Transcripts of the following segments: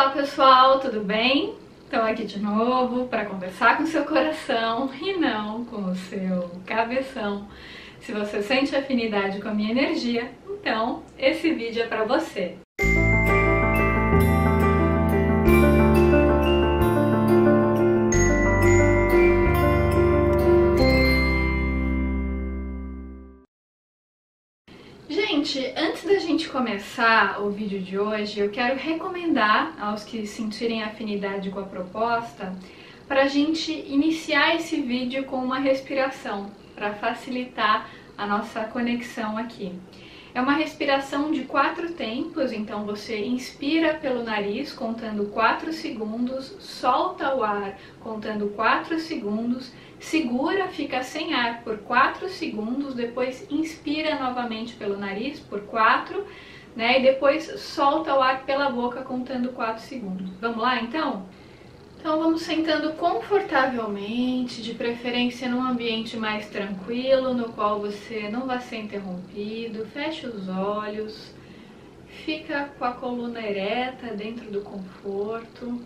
Olá pessoal, tudo bem? Estou aqui de novo para conversar com o seu coração e não com o seu cabeção. Se você sente afinidade com a minha energia, então esse vídeo é para você. Gente, antes da gente começar o vídeo de hoje, eu quero recomendar aos que sentirem afinidade com a proposta para a gente iniciar esse vídeo com uma respiração, para facilitar a nossa conexão aqui. É uma respiração de 4 tempos, então você inspira pelo nariz contando 4 segundos, solta o ar contando 4 segundos, segura, fica sem ar por 4 segundos, depois inspira novamente pelo nariz por 4, né? E depois solta o ar pela boca contando 4 segundos. Vamos lá então? Então vamos sentando confortavelmente, de preferência num ambiente mais tranquilo, no qual você não vai ser interrompido. Feche os olhos, fica com a coluna ereta dentro do conforto.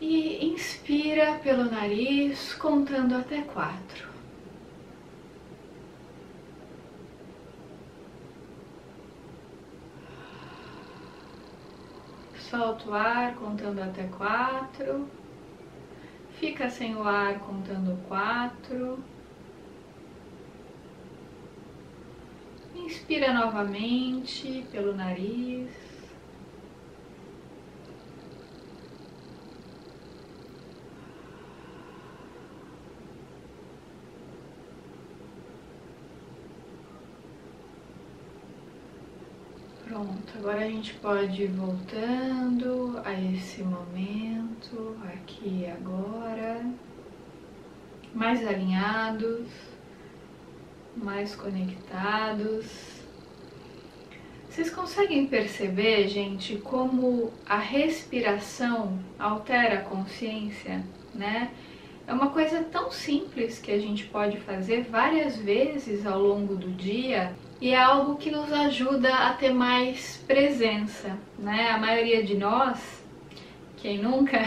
E inspira pelo nariz, contando até 4. Solta o ar contando até 4. Fica sem o ar contando 4. Inspira novamente pelo nariz. Pronto, agora a gente pode ir voltando a esse momento, aqui e agora, mais alinhados, mais conectados. Vocês conseguem perceber, gente, como a respiração altera a consciência, né? É uma coisa tão simples que a gente pode fazer várias vezes ao longo do dia e é algo que nos ajuda a ter mais presença, né? A maioria de nós, quem nunca,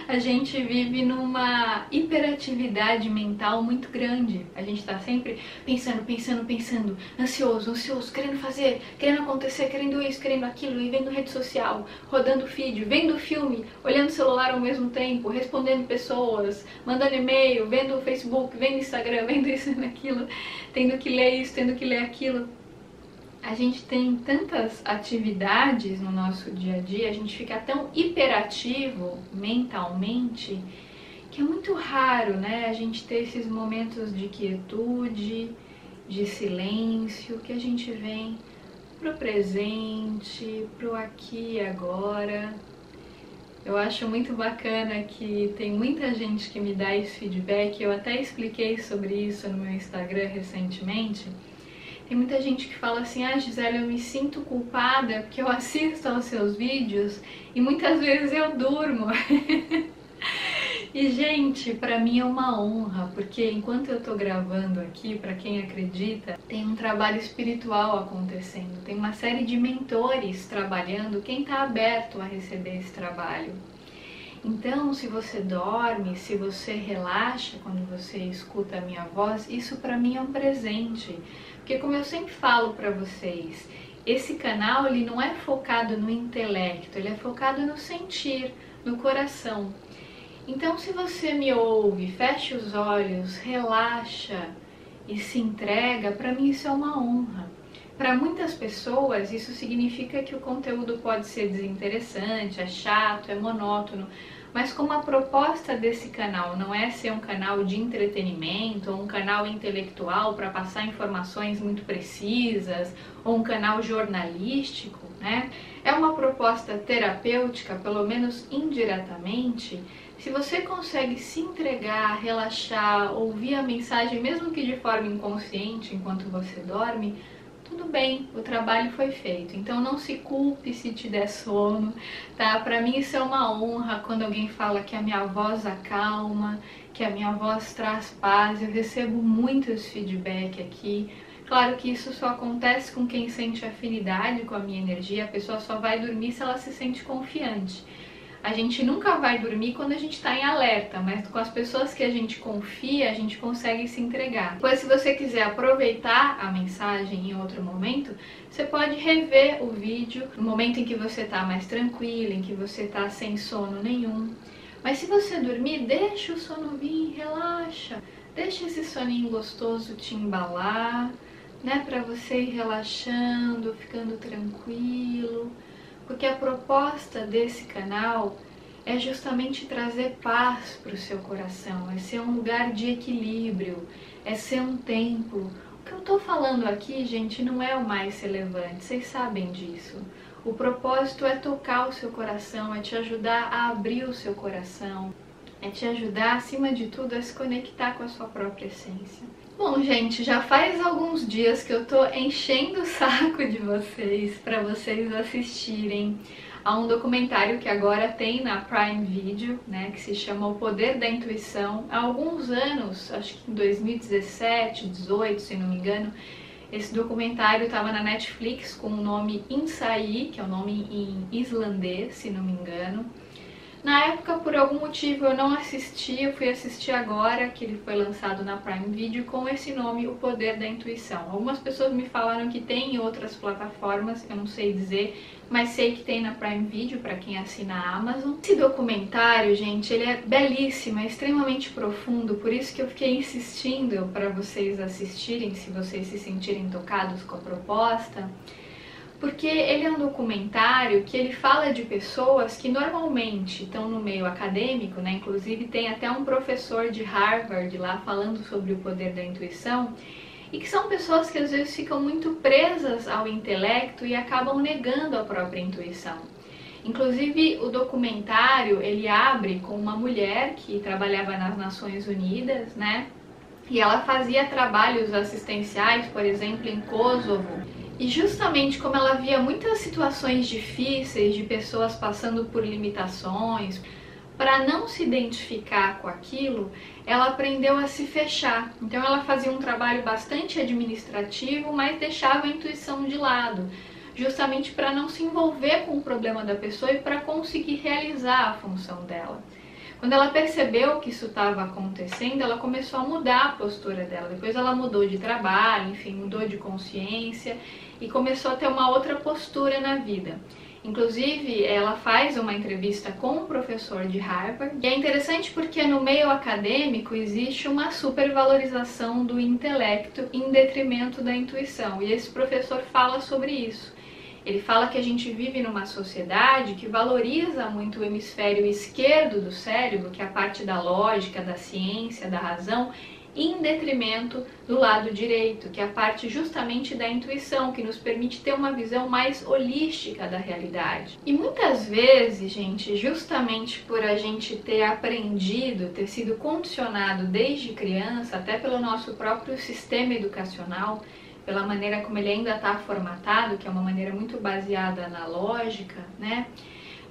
a gente vive numa hiperatividade mental muito grande. A gente tá sempre pensando, ansioso, querendo fazer, querendo acontecer, querendo isso, querendo aquilo, e vendo rede social, rodando feed, vendo filme, olhando o celular ao mesmo tempo, respondendo pessoas, mandando e-mail, vendo o Facebook, vendo Instagram, vendo isso e aquilo, tendo que ler isso, tendo que ler aquilo. A gente tem tantas atividades no nosso dia a dia, a gente fica tão hiperativo mentalmente, que é muito raro, né, a gente ter esses momentos de quietude, de silêncio, que a gente vem pro presente, pro aqui e agora. Eu acho muito bacana que tem muita gente que me dá esse feedback, eu até expliquei sobre isso no meu Instagram recentemente. Tem muita gente que fala assim, Gisele, eu me sinto culpada porque eu assisto aos seus vídeos e muitas vezes eu durmo. E, gente, pra mim é uma honra, porque enquanto eu tô gravando aqui, pra quem acredita, tem um trabalho espiritual acontecendo, tem uma série de mentores trabalhando, quem tá aberto a receber esse trabalho. Então, se você dorme, se você relaxa quando você escuta a minha voz, isso pra mim é um presente. Porque como eu sempre falo pra vocês, esse canal ele não é focado no intelecto, ele é focado no sentir, no coração. Então, se você me ouve, fecha os olhos, relaxa e se entrega, pra mim isso é uma honra. Para muitas pessoas, isso significa que o conteúdo pode ser desinteressante, é chato, é monótono, mas como a proposta desse canal não é ser um canal de entretenimento, ou um canal intelectual para passar informações muito precisas, ou um canal jornalístico, né? É uma proposta terapêutica, pelo menos indiretamente. Se você consegue se entregar, relaxar, ouvir a mensagem, mesmo que de forma inconsciente, enquanto você dorme, tudo bem, o trabalho foi feito. Então não se culpe se te der sono, tá? Pra mim isso é uma honra quando alguém fala que a minha voz acalma, que a minha voz traz paz. Eu recebo muitos feedback aqui, Claro que isso só acontece com quem sente afinidade com a minha energia, a pessoa só vai dormir se ela se sente confiante. A gente nunca vai dormir quando a gente está em alerta, mas com as pessoas que a gente confia, a gente consegue se entregar. Depois, se você quiser aproveitar a mensagem em outro momento, você pode rever o vídeo no momento em que você está mais tranquilo, em que você está sem sono nenhum. Mas se você dormir, deixa o sono vir, relaxa. Deixa esse soninho gostoso te embalar, né? Para você ir relaxando, ficando tranquilo. Porque a proposta desse canal é justamente trazer paz para o seu coração, é ser um lugar de equilíbrio, é ser um templo. O que eu estou falando aqui, gente, não é o mais relevante, vocês sabem disso. O propósito é tocar o seu coração, é te ajudar a abrir o seu coração, é te ajudar, acima de tudo, a se conectar com a sua própria essência. Bom, gente, já faz alguns dias que eu tô enchendo o saco de vocês para vocês assistirem a um documentário que agora tem na Prime Video, né, que se chama O Poder da Intuição. Há alguns anos, acho que em 2017, 2018, se não me engano, esse documentário estava na Netflix com o nome Insaí, que é o nome em islandês, se não me engano. Na época, por algum motivo, eu não assisti, eu fui assistir agora, que ele foi lançado na Prime Video, com esse nome, O Poder da Intuição. Algumas pessoas me falaram que tem em outras plataformas, eu não sei dizer, mas sei que tem na Prime Video, para quem assina a Amazon. Esse documentário, gente, ele é belíssimo, é extremamente profundo, por isso que eu fiquei insistindo para vocês assistirem, se vocês se sentirem tocados com a proposta. Porque ele é um documentário que ele fala de pessoas que normalmente estão no meio acadêmico, né? Inclusive tem até um professor de Harvard lá falando sobre o poder da intuição, e que são pessoas que às vezes ficam muito presas ao intelecto e acabam negando a própria intuição. Inclusive o documentário ele abre com uma mulher que trabalhava nas Nações Unidas, né? E ela fazia trabalhos assistenciais, por exemplo, em Kosovo. E justamente como ela via muitas situações difíceis de pessoas passando por limitações, para não se identificar com aquilo, ela aprendeu a se fechar. Então ela fazia um trabalho bastante administrativo, mas deixava a intuição de lado, justamente para não se envolver com o problema da pessoa e para conseguir realizar a função dela. Quando ela percebeu que isso estava acontecendo, ela começou a mudar a postura dela. Depois ela mudou de trabalho, enfim, mudou de consciência e começou a ter uma outra postura na vida. Inclusive, ela faz uma entrevista com um professor de Harvard. E é interessante porque no meio acadêmico existe uma supervalorização do intelecto em detrimento da intuição. E esse professor fala sobre isso. Ele fala que a gente vive numa sociedade que valoriza muito o hemisfério esquerdo do cérebro, que é a parte da lógica, da ciência, da razão, em detrimento do lado direito, que é a parte justamente da intuição, que nos permite ter uma visão mais holística da realidade. E muitas vezes, gente, justamente por a gente ter aprendido, ter sido condicionado desde criança, até pelo nosso próprio sistema educacional, pela maneira como ele ainda está formatado, que é uma maneira muito baseada na lógica, né?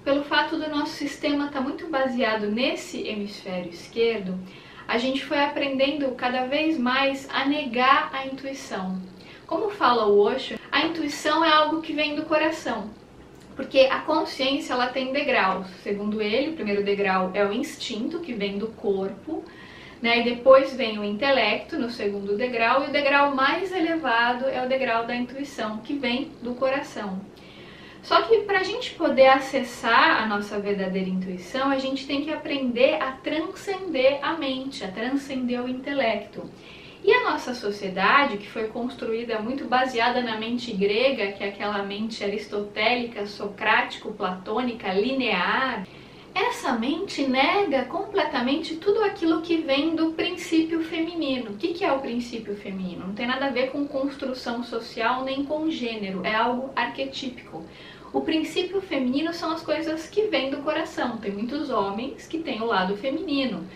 Pelo fato do nosso sistema estar muito baseado nesse hemisfério esquerdo, a gente foi aprendendo cada vez mais a negar a intuição. Como fala o Osho, a intuição é algo que vem do coração, porque a consciência ela tem degraus. Segundo ele, o primeiro degrau é o instinto, que vem do corpo, né? E depois vem o intelecto no segundo degrau, e o degrau mais elevado é o degrau da intuição, que vem do coração. Só que para a gente poder acessar a nossa verdadeira intuição, a gente tem que aprender a transcender a mente, a transcender o intelecto. E a nossa sociedade, que foi construída muito baseada na mente grega, que é aquela mente aristotélica, socrático-platônica, linear, essa mente nega completamente tudo aquilo que vem do princípio feminino. O que é o princípio feminino? Não tem nada a ver com construção social nem com gênero, é algo arquetípico. O princípio feminino são as coisas que vêm do coração. Tem muitos homens que têm o lado feminino,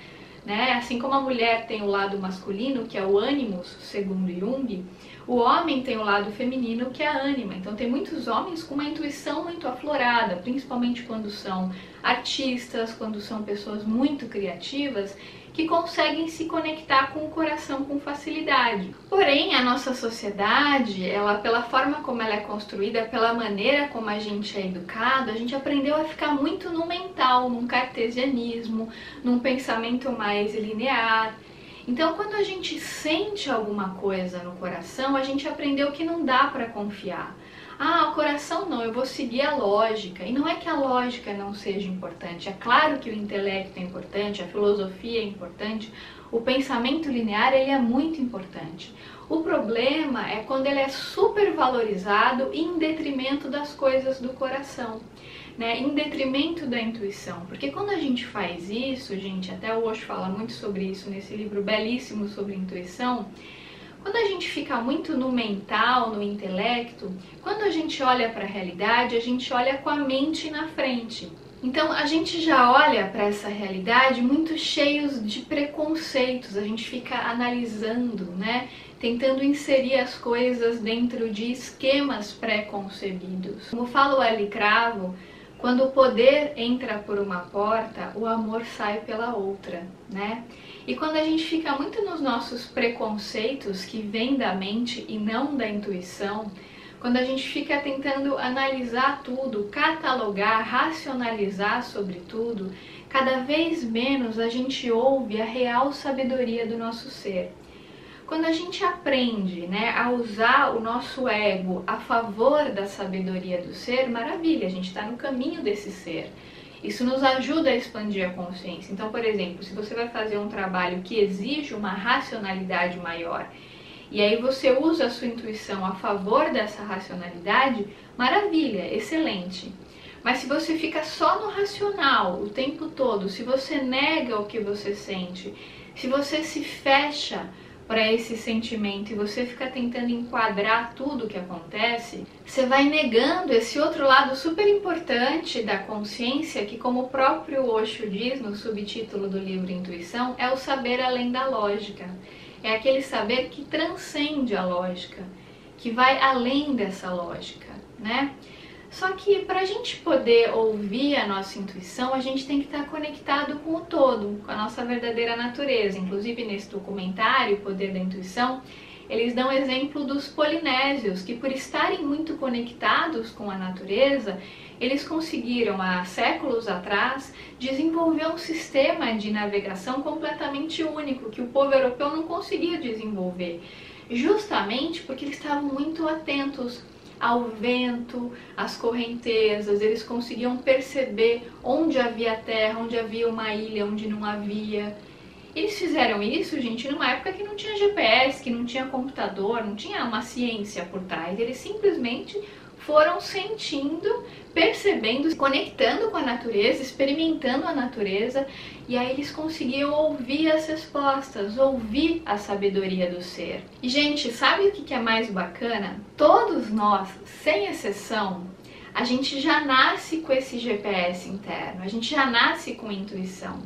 né? Assim como a mulher tem o lado masculino, que é o ânimos, segundo Jung, o homem tem o lado feminino, que é a ânima. Então tem muitos homens com uma intuição muito aflorada, principalmente quando são artistas, quando são pessoas muito criativas, que conseguem se conectar com o coração com facilidade. Porém, a nossa sociedade, ela, pela forma como ela é construída, pela maneira como a gente é educado, a gente aprendeu a ficar muito no mental, num cartesianismo, num pensamento mais linear. Então, quando a gente sente alguma coisa no coração, a gente aprendeu que não dá para confiar. Ah, o coração não, eu vou seguir a lógica. E não é que a lógica não seja importante. É claro que o intelecto é importante, a filosofia é importante, o pensamento linear ele é muito importante. O problema é quando ele é supervalorizado em detrimento das coisas do coração, né? Em detrimento da intuição. Porque quando a gente faz isso, gente, até o Osho fala muito sobre isso nesse livro belíssimo sobre intuição, quando a gente fica muito no mental, no intelecto, quando a gente olha para a realidade, a gente olha com a mente na frente. Então a gente já olha para essa realidade muito cheios de preconceitos, a gente fica analisando, né? Tentando inserir as coisas dentro de esquemas pré-concebidos. Como fala o Eli Cravo, quando o poder entra por uma porta, o amor sai pela outra, né? E quando a gente fica muito nos nossos preconceitos, que vêm da mente e não da intuição, quando a gente fica tentando analisar tudo, catalogar, racionalizar sobre tudo, cada vez menos a gente ouve a real sabedoria do nosso ser. Quando a gente aprende, né, a usar o nosso ego a favor da sabedoria do ser, maravilha, a gente está no caminho desse ser. Isso nos ajuda a expandir a consciência. Então, por exemplo, se você vai fazer um trabalho que exige uma racionalidade maior, e aí você usa a sua intuição a favor dessa racionalidade, maravilha, excelente. Mas se você fica só no racional o tempo todo, se você nega o que você sente, se você se fecha para esse sentimento e você fica tentando enquadrar tudo o que acontece, você vai negando esse outro lado super importante da consciência, que, como o próprio Osho diz no subtítulo do livro Intuição, é o saber além da lógica. É aquele saber que transcende a lógica, que vai além dessa lógica, né? Só que para a gente poder ouvir a nossa intuição, a gente tem que estar conectado com o todo, com a nossa verdadeira natureza. Inclusive nesse documentário, O Poder da Intuição, eles dão exemplo dos polinésios, que por estarem muito conectados com a natureza, eles conseguiram, há séculos atrás, desenvolver um sistema de navegação completamente único, que o povo europeu não conseguia desenvolver, justamente porque eles estavam muito atentos ao vento, às correntezas, eles conseguiam perceber onde havia terra, onde havia uma ilha, onde não havia. Eles fizeram isso, gente, numa época que não tinha GPS, que não tinha computador, não tinha uma ciência por trás. Eles simplesmente foram sentindo, percebendo, se conectando com a natureza, experimentando a natureza, e aí eles conseguiam ouvir as respostas, ouvir a sabedoria do ser. E, gente, sabe o que é mais bacana? Todos nós, sem exceção, a gente já nasce com esse GPS interno, a gente já nasce com intuição.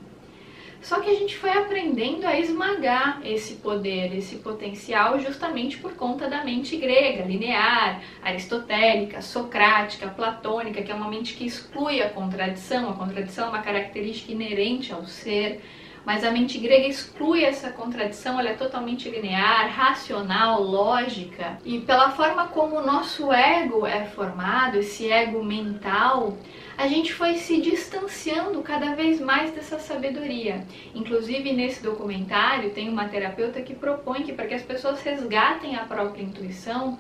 Só que a gente foi aprendendo a esmagar esse poder, esse potencial, justamente por conta da mente grega, linear, aristotélica, socrática, platônica, que é uma mente que exclui a contradição é uma característica inerente ao ser, mas a mente grega exclui essa contradição, ela é totalmente linear, racional, lógica, e pela forma como o nosso ego é formado, esse ego mental, a gente foi se distanciando cada vez mais dessa sabedoria. Inclusive, nesse documentário, tem uma terapeuta que propõe que, para que as pessoas resgatem a própria intuição,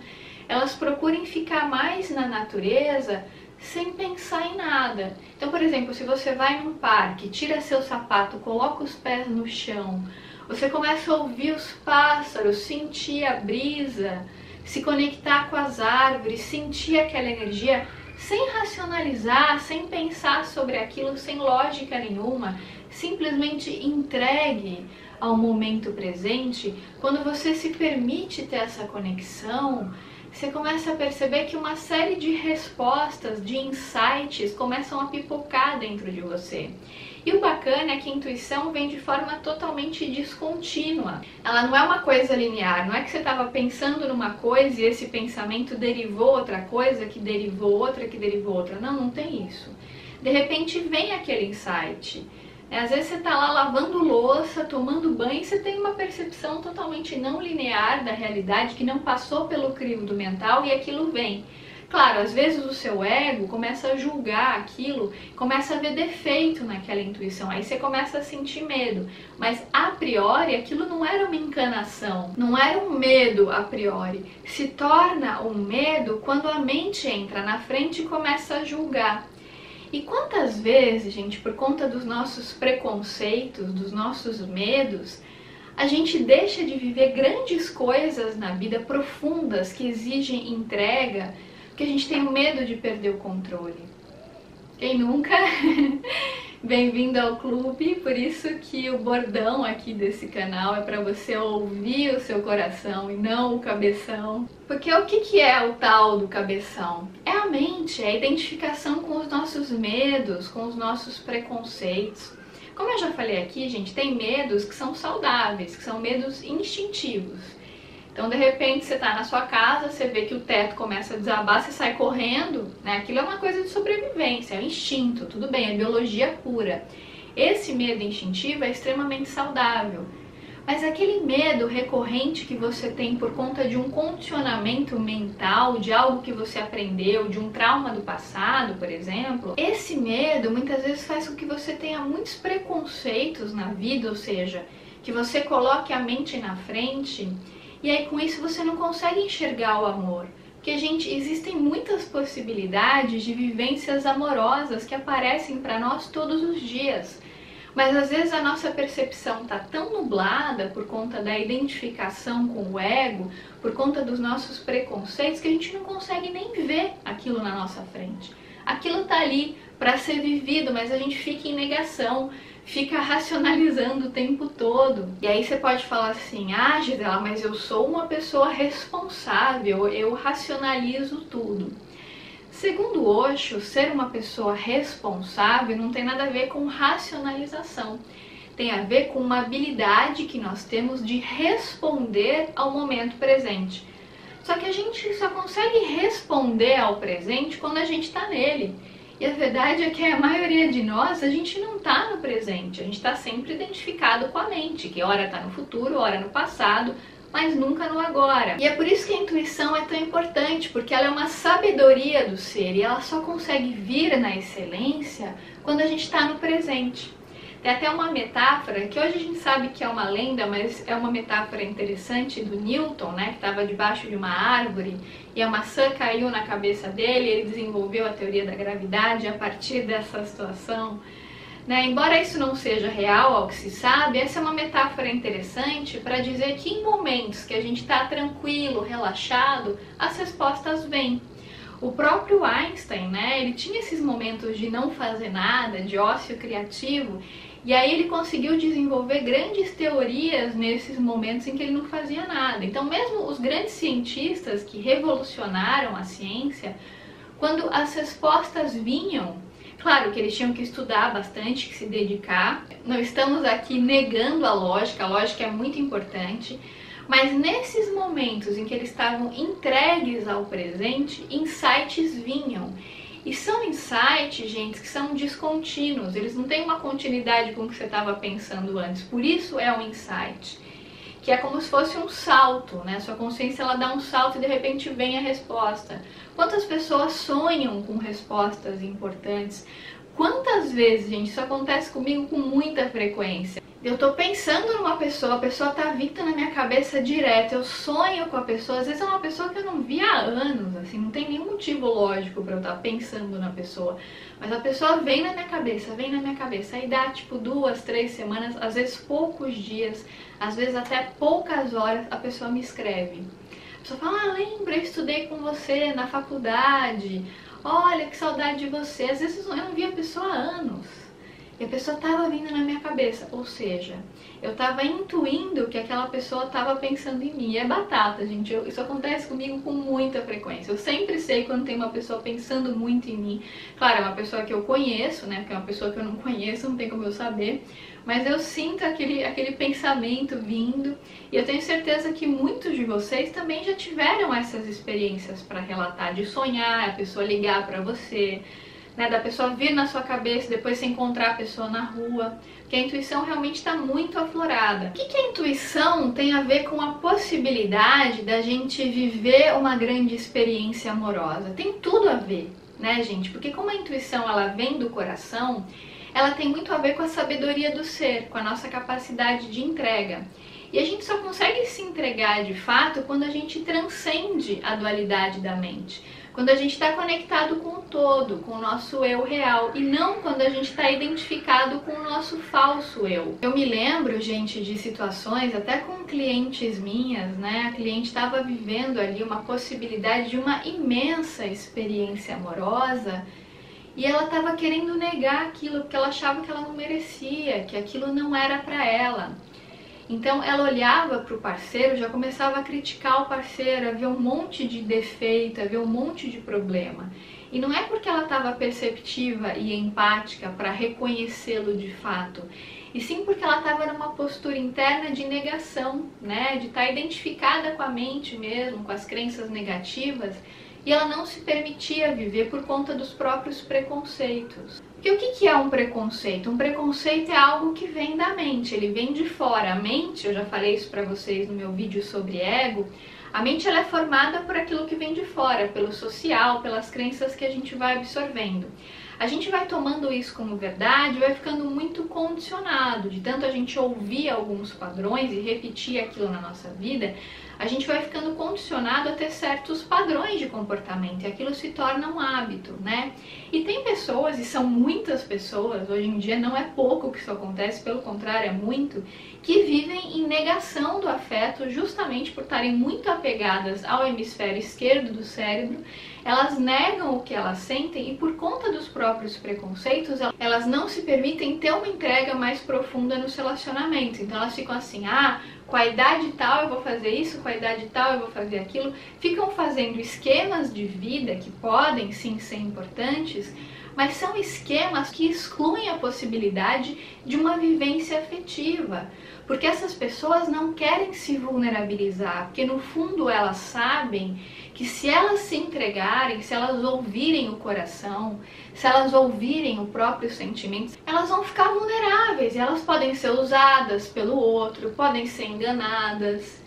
elas procurem ficar mais na natureza sem pensar em nada. Então, por exemplo, se você vai num parque, tira seu sapato, coloca os pés no chão, você começa a ouvir os pássaros, sentir a brisa, se conectar com as árvores, sentir aquela energia, sem racionalizar, sem pensar sobre aquilo, sem lógica nenhuma, simplesmente entregue ao momento presente. Quando você se permite ter essa conexão, você começa a perceber que uma série de respostas, de insights começam a pipocar dentro de você. E o bacana é que a intuição vem de forma totalmente descontínua. Ela não é uma coisa linear, não é que você estava pensando numa coisa e esse pensamento derivou outra coisa, que derivou outra, que derivou outra. Não, não tem isso. De repente vem aquele insight. Às vezes você tá lá lavando louça, tomando banho, e você tem uma percepção totalmente não linear da realidade, que não passou pelo crivo do mental, e aquilo vem. Claro, às vezes o seu ego começa a julgar aquilo, começa a ver defeito naquela intuição, aí você começa a sentir medo. Mas a priori aquilo não era uma encanação, não era um medo a priori. Se torna um medo quando a mente entra na frente e começa a julgar. E quantas vezes, gente, por conta dos nossos preconceitos, dos nossos medos, a gente deixa de viver grandes coisas na vida, profundas, que exigem entrega, porque a gente tem medo de perder o controle. Quem nunca? Bem-vindo ao clube, por isso que o bordão aqui desse canal é para você ouvir o seu coração e não o cabeção. Porque o que é o tal do cabeção? É a mente, é a identificação com os nossos medos, com os nossos preconceitos. Como eu já falei aqui, gente, tem medos que são saudáveis, que são medos instintivos. Então, de repente, você está na sua casa, você vê que o teto começa a desabar, você sai correndo, né? Aquilo é uma coisa de sobrevivência, é um instinto, tudo bem, é biologia pura. Esse medo instintivo é extremamente saudável. Mas aquele medo recorrente que você tem por conta de um condicionamento mental, de algo que você aprendeu, de um trauma do passado, por exemplo, esse medo muitas vezes faz com que você tenha muitos preconceitos na vida, ou seja, que você coloque a mente na frente. E aí com isso você não consegue enxergar o amor. Porque, gente, existem muitas possibilidades de vivências amorosas que aparecem para nós todos os dias. Mas às vezes a nossa percepção está tão nublada por conta da identificação com o ego, por conta dos nossos preconceitos, que a gente não consegue nem ver aquilo na nossa frente. Aquilo está ali para ser vivido, mas a gente fica em negação, fica racionalizando o tempo todo. E aí você pode falar assim, ah, Gisela, mas eu sou uma pessoa responsável, eu racionalizo tudo. Segundo Osho, ser uma pessoa responsável não tem nada a ver com racionalização. Tem a ver com uma habilidade que nós temos de responder ao momento presente. Só que a gente só consegue responder ao presente quando a gente está nele. E a verdade é que a maioria de nós, a gente não está no presente, a gente está sempre identificado com a mente, que ora está no futuro, ora no passado, mas nunca no agora. E é por isso que a intuição é tão importante, porque ela é uma sabedoria do ser e ela só consegue vir na excelência quando a gente está no presente. Tem até uma metáfora, que hoje a gente sabe que é uma lenda, mas é uma metáfora interessante do Newton, né, que estava debaixo de uma árvore e a maçã caiu na cabeça dele, ele desenvolveu a teoria da gravidade a partir dessa situação. Né? Embora isso não seja real ao que se sabe, essa é uma metáfora interessante para dizer que em momentos que a gente está tranquilo, relaxado, as respostas vêm. O próprio Einstein, né, ele tinha esses momentos de não fazer nada, de ócio criativo, e aí ele conseguiu desenvolver grandes teorias nesses momentos em que ele não fazia nada. Então mesmo os grandes cientistas que revolucionaram a ciência, quando as respostas vinham, claro que eles tinham que estudar bastante, que se dedicar. Não estamos aqui negando a lógica é muito importante. Mas nesses momentos em que eles estavam entregues ao presente, insights vinham. E são insights, gente, que são descontínuos. Eles não têm uma continuidade com o que você estava pensando antes. Por isso é um insight. Que é como se fosse um salto, né? Sua consciência ela dá um salto e de repente vem a resposta. Quantas pessoas sonham com respostas importantes? Quantas vezes, gente, isso acontece comigo com muita frequência. Eu tô pensando numa pessoa, a pessoa tá vindo na minha cabeça direto, eu sonho com a pessoa, às vezes é uma pessoa que eu não vi há anos, assim, não tem nenhum motivo lógico pra eu estar pensando na pessoa, mas a pessoa vem na minha cabeça, aí dá tipo 2, 3 semanas, às vezes poucos dias, às vezes até poucas horas, a pessoa me escreve. A pessoa fala, ah, lembra, eu estudei com você na faculdade, olha que saudade de você, às vezes eu não vi a pessoa há anos. E a pessoa estava vindo na minha cabeça, ou seja, eu estava intuindo que aquela pessoa estava pensando em mim. E é batata, gente, isso acontece comigo com muita frequência. Eu sempre sei quando tem uma pessoa pensando muito em mim. Claro, é uma pessoa que eu conheço, né, porque é uma pessoa que eu não conheço, não tem como eu saber. Mas eu sinto aquele pensamento vindo. E eu tenho certeza que muitos de vocês também já tiveram essas experiências para relatar, de sonhar, a pessoa ligar para você, né, da pessoa vir na sua cabeça, depois você encontrar a pessoa na rua, que a intuição realmente está muito aflorada. O que a intuição tem a ver com a possibilidade da gente viver uma grande experiência amorosa? Tem tudo a ver, né, gente? Porque como a intuição ela vem do coração, ela tem muito a ver com a sabedoria do ser, com a nossa capacidade de entrega. E a gente só consegue se entregar de fato quando a gente transcende a dualidade da mente. Quando a gente está conectado com o todo, com o nosso eu real, e não quando a gente está identificado com o nosso falso eu. Eu me lembro, gente, de situações, até com clientes minhas, né? A cliente estava vivendo ali uma possibilidade de uma imensa experiência amorosa, e ela estava querendo negar aquilo, porque ela achava que ela não merecia, que aquilo não era para ela. Então ela olhava para o parceiro, já começava a criticar o parceiro, a ver um monte de defeito, a ver um monte de problema. E não é porque ela estava perceptiva e empática para reconhecê-lo de fato, e sim porque ela estava numa postura interna de negação, né? De estar identificada com a mente mesmo, com as crenças negativas, e ela não se permitia viver por conta dos próprios preconceitos. Porque o que é um preconceito? Um preconceito é algo que vem da mente, ele vem de fora. A mente, eu já falei isso para vocês no meu vídeo sobre ego, a mente ela é formada por aquilo que vem de fora, pelo social, pelas crenças que a gente vai absorvendo. A gente vai tomando isso como verdade, vai ficando muito condicionado, de tanto a gente ouvir alguns padrões e repetir aquilo na nossa vida, a gente vai ficando condicionado a ter certos padrões de comportamento e aquilo se torna um hábito, né? E tem pessoas, e são muitas pessoas, hoje em dia não é pouco que isso acontece, pelo contrário, é muito, que vivem em negação do afeto justamente por estarem muito apegadas ao hemisfério esquerdo do cérebro. Elas negam o que elas sentem e por conta dos próprios preconceitos, elas não se permitem ter uma entrega mais profunda nos relacionamentos. Então elas ficam assim, com a idade tal eu vou fazer isso, com a idade tal eu vou fazer aquilo. Ficam fazendo esquemas de vida que podem sim ser importantes, mas são esquemas que excluem a possibilidade de uma vivência afetiva. Porque essas pessoas não querem se vulnerabilizar, porque no fundo elas sabem que se elas se entregarem, se elas ouvirem o coração, se elas ouvirem o próprio sentimento, elas vão ficar vulneráveis e elas podem ser usadas pelo outro, podem ser enganadas.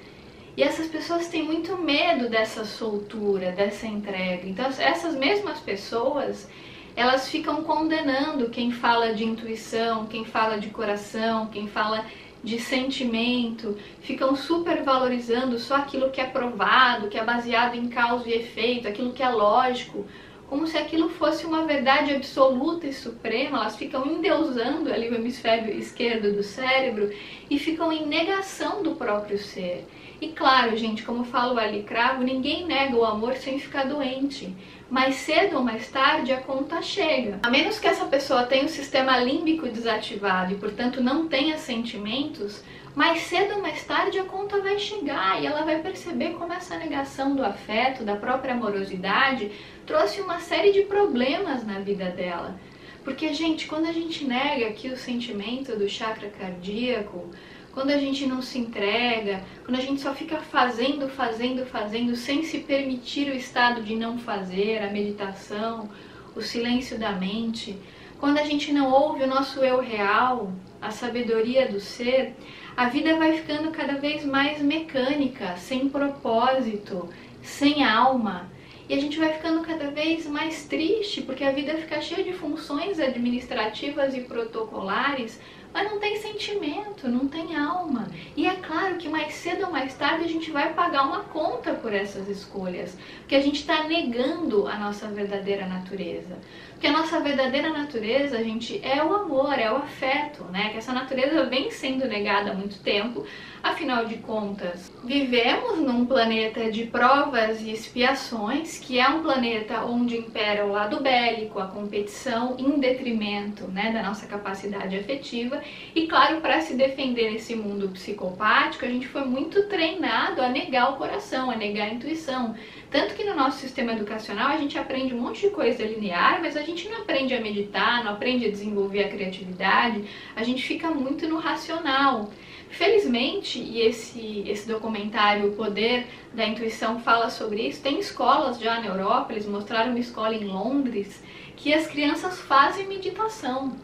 E essas pessoas têm muito medo dessa soltura, dessa entrega. Então essas mesmas pessoas, elas ficam condenando quem fala de intuição, quem fala de coração, quem fala de sentimento, ficam super valorizando só aquilo que é provado, que é baseado em causa e efeito, aquilo que é lógico, como se aquilo fosse uma verdade absoluta e suprema. Elas ficam endeusando ali o hemisfério esquerdo do cérebro e ficam em negação do próprio ser. E claro, gente, como fala o Ali Cravo, ninguém nega o amor sem ficar doente. Mais cedo ou mais tarde a conta chega. A menos que essa pessoa tenha o sistema límbico desativado e, portanto, não tenha sentimentos, mais cedo ou mais tarde a conta vai chegar e ela vai perceber como essa negação do afeto, da própria amorosidade, trouxe uma série de problemas na vida dela. Porque, gente, quando a gente nega aqui o sentimento do chakra cardíaco, quando a gente não se entrega, quando a gente só fica fazendo, sem se permitir o estado de não fazer, a meditação, o silêncio da mente, quando a gente não ouve o nosso eu real, a sabedoria do ser, a vida vai ficando cada vez mais mecânica, sem propósito, sem alma. E a gente vai ficando cada vez mais triste, porque a vida fica cheia de funções administrativas e protocolares, mas não tem sentimento, não tem alma. E é claro que mais cedo ou mais tarde a gente vai pagar uma conta por essas escolhas, porque a gente está negando a nossa verdadeira natureza. Porque a nossa verdadeira natureza, gente, é o amor, é o afeto, né? Que essa natureza vem sendo negada há muito tempo. Afinal de contas, vivemos num planeta de provas e expiações, que é um planeta onde impera o lado bélico, a competição, em detrimento, né, da nossa capacidade afetiva. E claro, para se defender nesse mundo psicopático, a gente foi muito treinado a negar o coração, a negar a intuição. Tanto que no nosso sistema educacional a gente aprende um monte de coisa linear, mas a gente não aprende a meditar, não aprende a desenvolver a criatividade, a gente fica muito no racional. Felizmente, e esse documentário, O Poder da Intuição, fala sobre isso, tem escolas já na Europa, eles mostraram uma escola em Londres, que as crianças fazem meditação.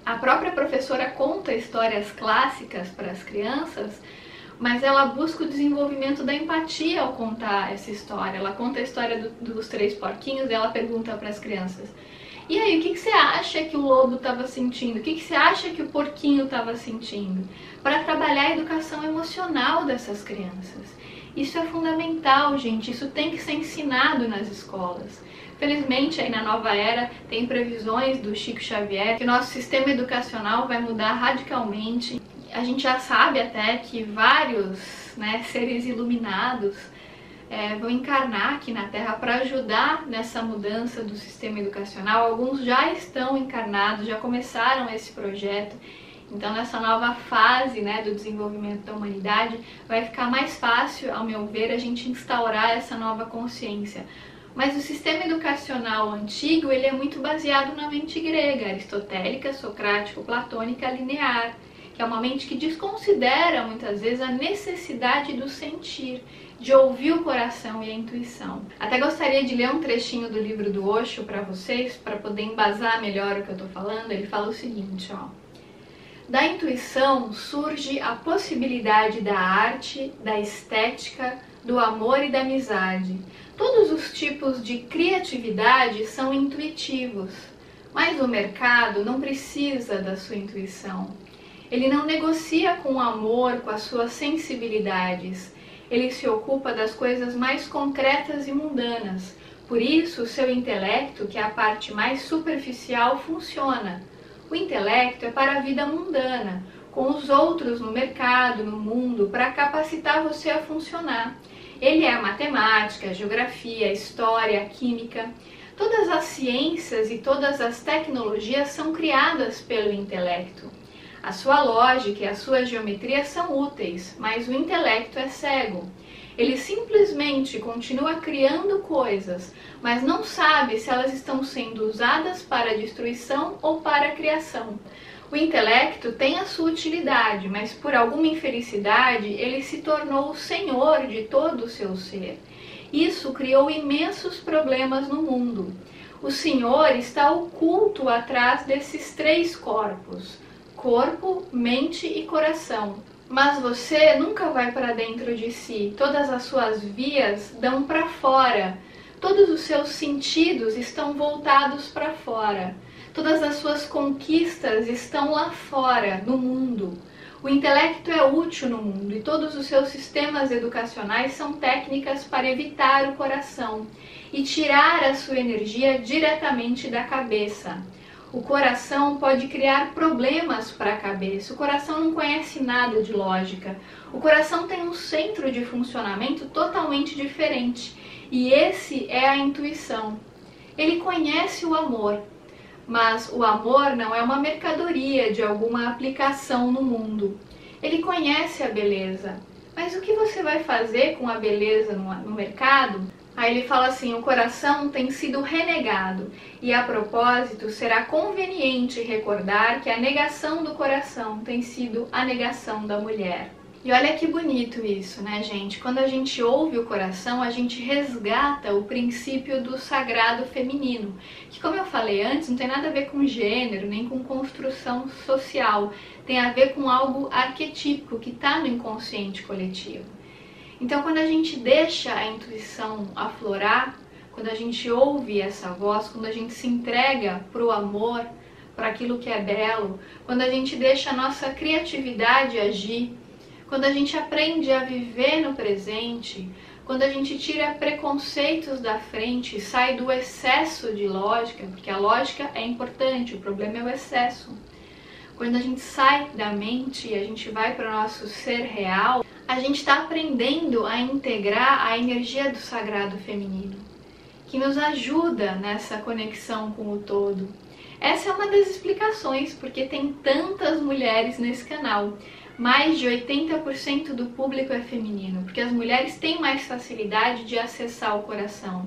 A própria professora conta histórias clássicas para as crianças, mas ela busca o desenvolvimento da empatia ao contar essa história. Ela conta a história dos 3 porquinhos e ela pergunta para as crianças: e aí, o que você acha que o lobo estava sentindo? O que você acha que o porquinho estava sentindo? Para trabalhar a educação emocional dessas crianças. Isso é fundamental, gente. Isso tem que ser ensinado nas escolas. Felizmente, aí na nova era, tem previsões do Chico Xavier que o nosso sistema educacional vai mudar radicalmente. A gente já sabe até que vários seres iluminados vão encarnar aqui na Terra para ajudar nessa mudança do sistema educacional. Alguns já estão encarnados, já começaram esse projeto. Então, nessa nova fase do desenvolvimento da humanidade, vai ficar mais fácil, ao meu ver, a gente instaurar essa nova consciência. Mas o sistema educacional antigo, ele é muito baseado na mente grega, aristotélica, socrático-platônica, linear, que é uma mente que desconsidera, muitas vezes, a necessidade do sentir, de ouvir o coração e a intuição. Até gostaria de ler um trechinho do livro do Osho para vocês, para poder embasar melhor o que eu estou falando. Ele fala o seguinte, ó: da intuição surge a possibilidade da arte, da estética, do amor e da amizade. Todos os tipos de criatividade são intuitivos, mas o mercado não precisa da sua intuição. Ele não negocia com o amor, com as suas sensibilidades. Ele se ocupa das coisas mais concretas e mundanas. Por isso, o seu intelecto, que é a parte mais superficial, funciona. O intelecto é para a vida mundana, com os outros no mercado, no mundo, para capacitar você a funcionar. Ele é a matemática, a geografia, a história, a química. Todas as ciências e todas as tecnologias são criadas pelo intelecto. A sua lógica e a sua geometria são úteis, mas o intelecto é cego. Ele simplesmente continua criando coisas, mas não sabe se elas estão sendo usadas para a destruição ou para a criação. O intelecto tem a sua utilidade, mas por alguma infelicidade ele se tornou o senhor de todo o seu ser. Isso criou imensos problemas no mundo. O Senhor está oculto atrás desses 3 corpos: corpo, mente e coração. Mas você nunca vai para dentro de si. Todas as suas vias dão para fora. Todos os seus sentidos estão voltados para fora. Todas as suas conquistas estão lá fora, no mundo. O intelecto é útil no mundo e todos os seus sistemas educacionais são técnicas para evitar o coração e tirar a sua energia diretamente da cabeça. O coração pode criar problemas para a cabeça. O coração não conhece nada de lógica. O coração tem um centro de funcionamento totalmente diferente. E esse é a intuição. Ele conhece o amor, mas o amor não é uma mercadoria de alguma aplicação no mundo. Ele conhece a beleza. Mas o que você vai fazer com a beleza no mercado? Aí ele fala assim: o coração tem sido renegado, e a propósito será conveniente recordar que a negação do coração tem sido a negação da mulher. E olha que bonito isso, né, gente? Quando a gente ouve o coração, a gente resgata o princípio do sagrado feminino, que, como eu falei antes, não tem nada a ver com gênero, nem com construção social, tem a ver com algo arquetípico que está no inconsciente coletivo. Então, quando a gente deixa a intuição aflorar, quando a gente ouve essa voz, quando a gente se entrega para o amor, para aquilo que é belo, quando a gente deixa a nossa criatividade agir, quando a gente aprende a viver no presente, quando a gente tira preconceitos da frente, sai do excesso de lógica, porque a lógica é importante, o problema é o excesso. Quando a gente sai da mente e a gente vai para o nosso ser real, a gente está aprendendo a integrar a energia do sagrado feminino, que nos ajuda nessa conexão com o todo. Essa é uma das explicações porque tem tantas mulheres nesse canal. Mais de 80% do público é feminino, porque as mulheres têm mais facilidade de acessar o coração.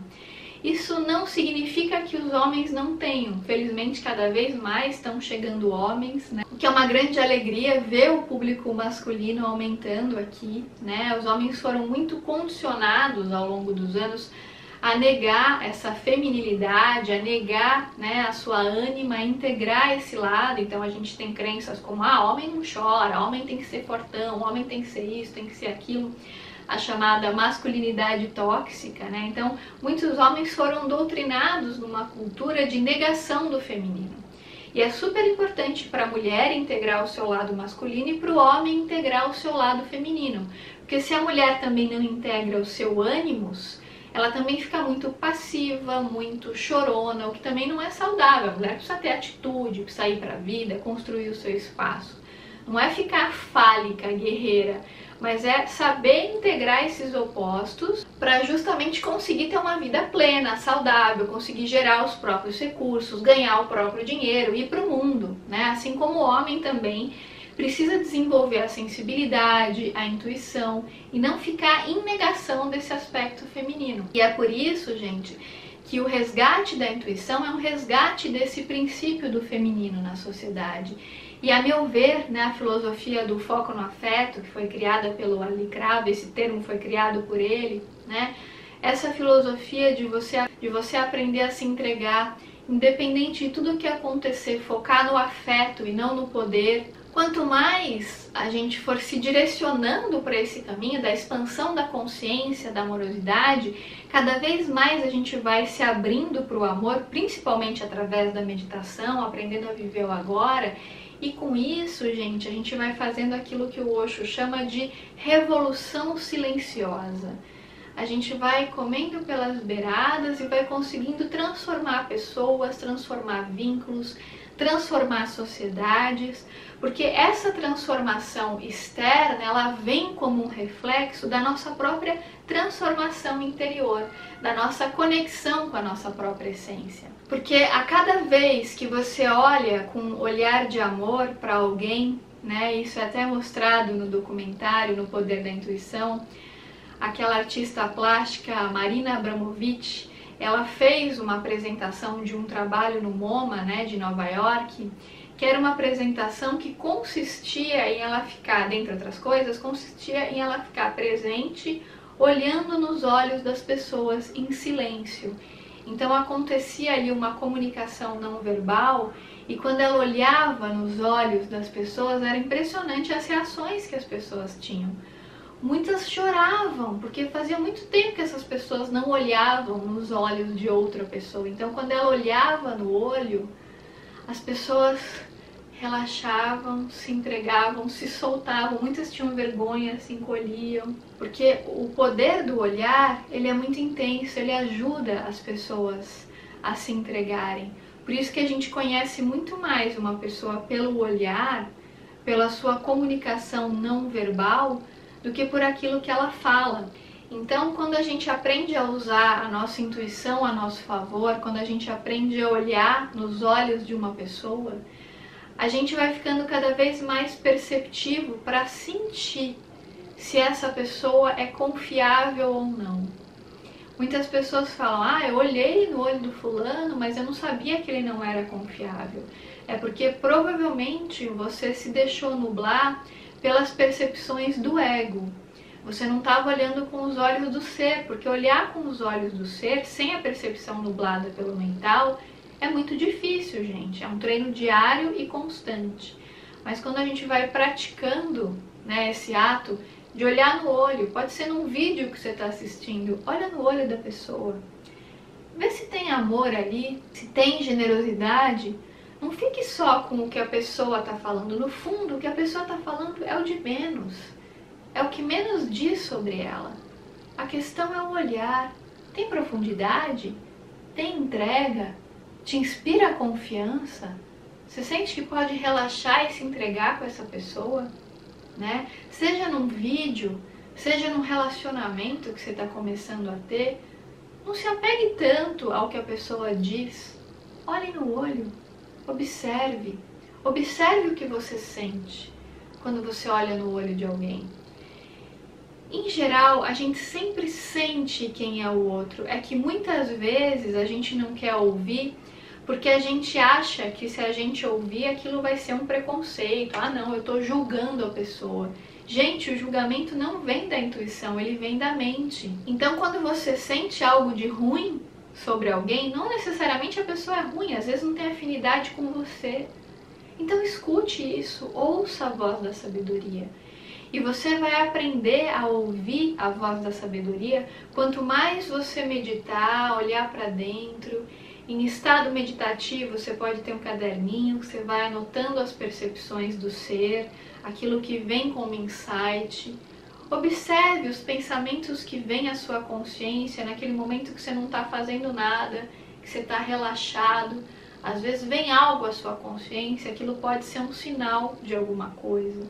Isso não significa que os homens não tenham. Felizmente, cada vez mais estão chegando homens, né? O que é uma grande alegria ver o público masculino aumentando aqui, né? Os homens foram muito condicionados ao longo dos anos a negar essa feminilidade, a negar, né, a sua ânima, a integrar esse lado. Então a gente tem crenças como, homem não chora, homem tem que ser fortão, homem tem que ser isso, tem que ser aquilo, a chamada masculinidade tóxica, né? Então muitos homens foram doutrinados numa cultura de negação do feminino. E é super importante para a mulher integrar o seu lado masculino e para o homem integrar o seu lado feminino. Porque se a mulher também não integra o seu ânimos, ela também fica muito passiva, muito chorona, o que também não é saudável. A mulher precisa ter atitude, precisa ir para a vida, construir o seu espaço. Não é ficar fálica, guerreira, mas é saber integrar esses opostos para justamente conseguir ter uma vida plena, saudável, conseguir gerar os próprios recursos, ganhar o próprio dinheiro, ir para o mundo, né? Assim como o homem também precisa desenvolver a sensibilidade, a intuição e não ficar em negação desse aspecto feminino. E é por isso, gente, que o resgate da intuição é um resgate desse princípio do feminino na sociedade. E a meu ver, né, a filosofia do foco no afeto, que foi criada pelo Ali Cravo, esse termo foi criado por ele, né? Essa filosofia de você aprender a se entregar, independente de tudo o que acontecer, focar no afeto e não no poder. Quanto mais a gente for se direcionando para esse caminho da expansão da consciência, da amorosidade, cada vez mais a gente vai se abrindo para o amor, principalmente através da meditação, aprendendo a viver o agora. E com isso, gente, a gente vai fazendo aquilo que o Osho chama de revolução silenciosa. A gente vai comendo pelas beiradas e vai conseguindo transformar pessoas, transformar vínculos, transformar sociedades, porque essa transformação externa, ela vem como um reflexo da nossa própria transformação interior, da nossa conexão com a nossa própria essência. Porque a cada vez que você olha com um olhar de amor para alguém, né, isso é até mostrado no documentário No Poder da Intuição, aquela artista plástica Marina Abramovic, ela fez uma apresentação de um trabalho no MoMA, né, de Nova York, que era uma apresentação que consistia em ela ficar, dentre outras coisas, consistia em ela ficar presente, olhando nos olhos das pessoas em silêncio. Então acontecia ali uma comunicação não verbal, e quando ela olhava nos olhos das pessoas, era impressionante as reações que as pessoas tinham. Muitas choravam, porque fazia muito tempo que essas pessoas não olhavam nos olhos de outra pessoa. Então, quando ela olhava no olho, as pessoas relaxavam, se entregavam, se soltavam. Muitas tinham vergonha, se encolhiam. Porque o poder do olhar, ele é muito intenso, ele ajuda as pessoas a se entregarem. Por isso que a gente conhece muito mais uma pessoa pelo olhar, pela sua comunicação não verbal, do que por aquilo que ela fala. Então, quando a gente aprende a usar a nossa intuição a nosso favor, quando a gente aprende a olhar nos olhos de uma pessoa, a gente vai ficando cada vez mais perceptivo para sentir se essa pessoa é confiável ou não. Muitas pessoas falam, eu olhei no olho do fulano, mas eu não sabia que ele não era confiável. É porque provavelmente você se deixou nublar pelas percepções do ego. Você não estava olhando com os olhos do ser, porque olhar com os olhos do ser, sem a percepção nublada pelo mental, é muito difícil, gente. É um treino diário e constante. Mas quando a gente vai praticando, né, esse ato de olhar no olho, pode ser num vídeo que você está assistindo, olha no olho da pessoa. Vê se tem amor ali, se tem generosidade. Não fique só com o que a pessoa está falando. No fundo, o que a pessoa está falando é o de menos. É o que menos diz sobre ela. A questão é o olhar. Tem profundidade? Tem entrega? Te inspira a confiança? Você sente que pode relaxar e se entregar com essa pessoa? Né? Seja num vídeo, seja num relacionamento que você está começando a ter, não se apegue tanto ao que a pessoa diz. Olhe no olho. Observe. Observe o que você sente quando você olha no olho de alguém. Em geral, a gente sempre sente quem é o outro. É que muitas vezes a gente não quer ouvir porque a gente acha que se a gente ouvir aquilo vai ser um preconceito. Ah não, eu estou julgando a pessoa. Gente, o julgamento não vem da intuição, ele vem da mente. Então quando você sente algo de ruim sobre alguém, não necessariamente a pessoa é ruim, às vezes não tem afinidade com você. Então escute isso, ouça a voz da sabedoria. E você vai aprender a ouvir a voz da sabedoria quanto mais você meditar, olhar para dentro. Em estado meditativo, você pode ter um caderninho que você vai anotando as percepções do ser, aquilo que vem como insight. Observe os pensamentos que vêm à sua consciência naquele momento que você não está fazendo nada, que você está relaxado. Às vezes vem algo à sua consciência, aquilo pode ser um sinal de alguma coisa.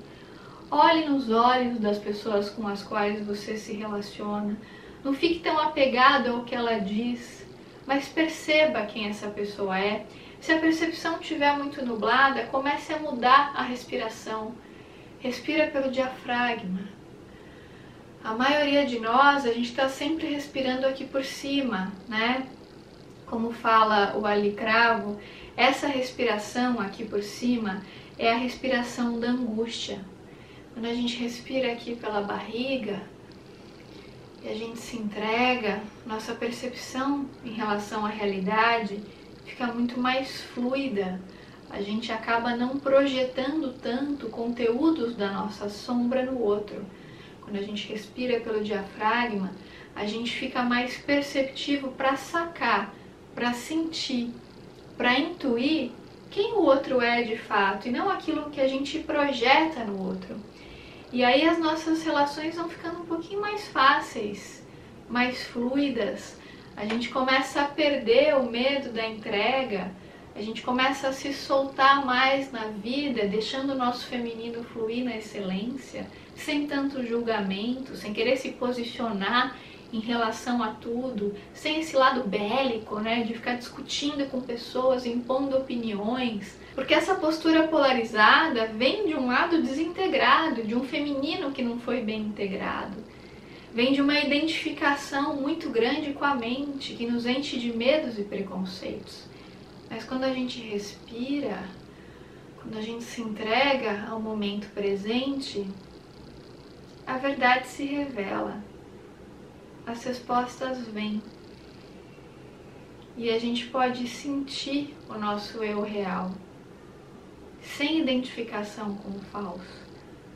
Olhe nos olhos das pessoas com as quais você se relaciona. Não fique tão apegado ao que ela diz, mas perceba quem essa pessoa é. Se a percepção estiver muito nublada, comece a mudar a respiração. Respira pelo diafragma. A maioria de nós, a gente está sempre respirando aqui por cima, né? Como fala o Ali Cravo, essa respiração aqui por cima é a respiração da angústia. Quando a gente respira aqui pela barriga e a gente se entrega, nossa percepção em relação à realidade fica muito mais fluida. A gente acaba não projetando tanto conteúdos da nossa sombra no outro. Quando a gente respira pelo diafragma, a gente fica mais perceptivo para sacar, para sentir, para intuir quem o outro é de fato e não aquilo que a gente projeta no outro. E aí as nossas relações vão ficando um pouquinho mais fáceis, mais fluidas. A gente começa a perder o medo da entrega, a gente começa a se soltar mais na vida, deixando o nosso feminino fluir na excelência, sem tanto julgamento, sem querer se posicionar em relação a tudo, sem esse lado bélico, né, de ficar discutindo com pessoas, impondo opiniões, porque essa postura polarizada vem de um lado desintegrado, de um feminino que não foi bem integrado, vem de uma identificação muito grande com a mente, que nos enche de medos e preconceitos. Mas quando a gente respira, quando a gente se entrega ao momento presente, a verdade se revela. As respostas vêm e a gente pode sentir o nosso eu real, sem identificação com o falso.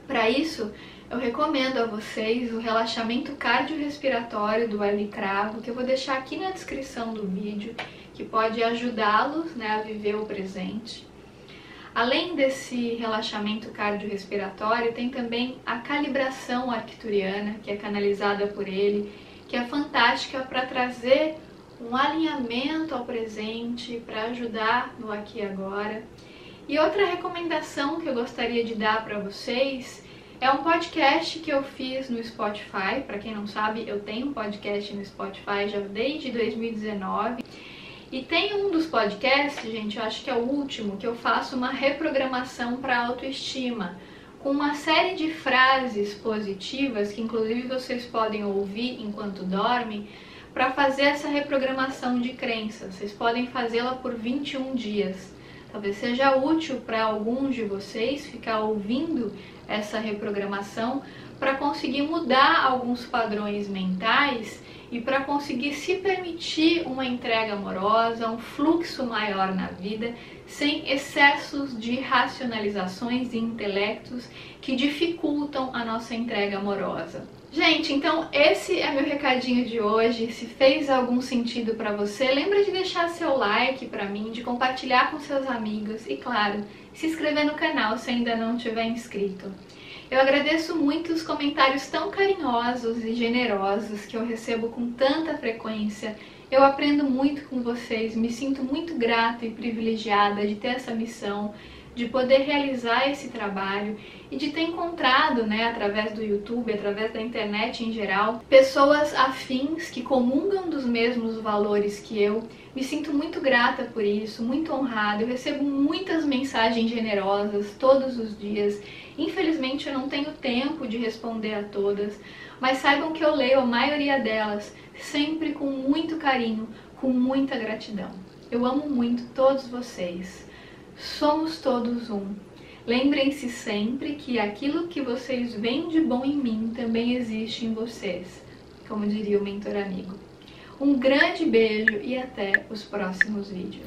Para isso, eu recomendo a vocês o relaxamento cardiorrespiratório do Ali Cravo, que eu vou deixar aqui na descrição do vídeo, que pode ajudá-los, né, a viver o presente. Além desse relaxamento cardiorrespiratório, tem também a calibração arcturiana, que é canalizada por ele, que é fantástica para trazer um alinhamento ao presente, para ajudar no aqui e agora. E outra recomendação que eu gostaria de dar para vocês é um podcast que eu fiz no Spotify. Para quem não sabe, eu tenho um podcast no Spotify já desde 2019. E tem um dos podcasts, gente, eu acho que é o último, que eu faço uma reprogramação para autoestima, com uma série de frases positivas, que inclusive vocês podem ouvir enquanto dormem, para fazer essa reprogramação de crenças. Vocês podem fazê-la por 21 dias. Talvez seja útil para alguns de vocês ficar ouvindo essa reprogramação para conseguir mudar alguns padrões mentais e para conseguir se permitir uma entrega amorosa, um fluxo maior na vida, sem excessos de racionalizações e intelectos que dificultam a nossa entrega amorosa. Gente, então esse é meu recadinho de hoje. Se fez algum sentido para você, lembra de deixar seu like para mim, de compartilhar com seus amigos e, claro, se inscrever no canal se ainda não tiver inscrito. Eu agradeço muito os comentários tão carinhosos e generosos que eu recebo com tanta frequência. Eu aprendo muito com vocês, me sinto muito grata e privilegiada de ter essa missão de poder realizar esse trabalho e de ter encontrado, né, através do YouTube, através da internet em geral, pessoas afins que comungam dos mesmos valores que eu. Me sinto muito grata por isso, muito honrada. Eu recebo muitas mensagens generosas todos os dias. Infelizmente eu não tenho tempo de responder a todas, mas saibam que eu leio a maioria delas sempre com muito carinho, com muita gratidão. Eu amo muito todos vocês. Somos todos um. Lembrem-se sempre que aquilo que vocês veem de bom em mim também existe em vocês, como diria o mentor amigo. Um grande beijo e até os próximos vídeos.